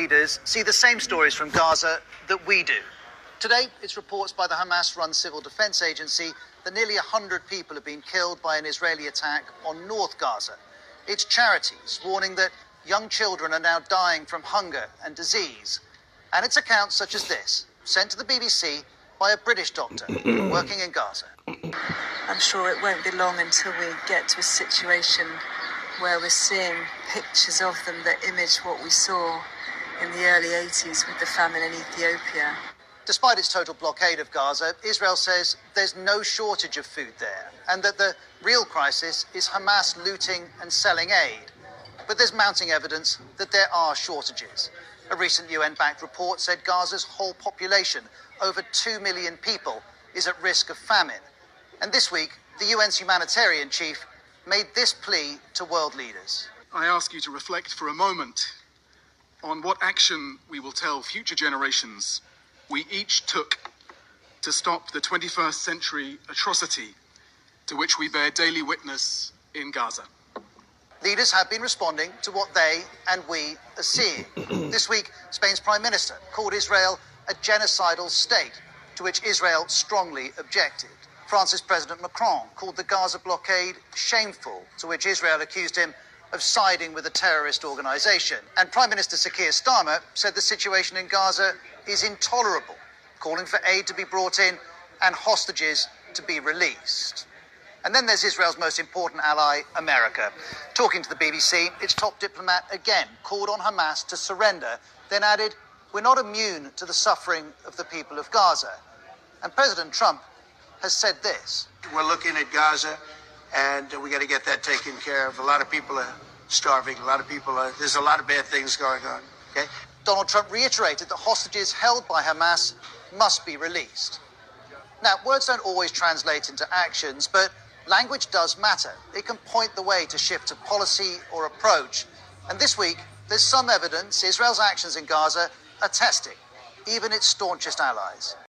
leaders see the same stories from Gaza that we do. Today, it's reports by the Hamas-run civil defense agency that nearly 100 people have been killed by an Israeli attack on North Gaza. It's charities warning that young children are now dying from hunger and disease. And it's accounts such as this, sent to the BBC by a British doctor working in Gaza. I'm sure it won't be long until we get to a situation where we're seeing pictures of them that image what we saw in the early 80s with the famine in Ethiopia. Despite its total blockade of Gaza, Israel says there's no shortage of food there and that the real crisis is Hamas looting and selling aid. But there's mounting evidence that there are shortages. A recent UN-backed report said Gaza's whole population, over 2 million people, is at risk of famine. And this week, the UN's humanitarian chief made this plea to world leaders. I ask you to reflect for a moment on what action we will tell future generations we each took to stop the 21st century atrocity to which we bear daily witness in Gaza. Leaders have been responding to what they and we are seeing. This week, Spain's Prime Minister called Israel a genocidal state, to which Israel strongly objected. France's President Macron called the Gaza blockade shameful, to which Israel accused him of siding with a terrorist organisation. And Prime Minister Sir Keir Starmer said the situation in Gaza is intolerable, calling for aid to be brought in and hostages to be released. And then there's Israel's most important ally, America. Talking to the BBC, its top diplomat again called on Hamas to surrender, then added, "We're not immune to the suffering of the people of Gaza." And President Trump has said this. We're looking at Gaza, and we got to get that taken care of. A lot of people are starving. There's a lot of bad things going on, okay? Donald Trump reiterated that hostages held by Hamas must be released. Now, words don't always translate into actions, but language does matter. It can point the way to shift a policy or approach. And this week, there's some evidence Israel's actions in Gaza are testing even its staunchest allies.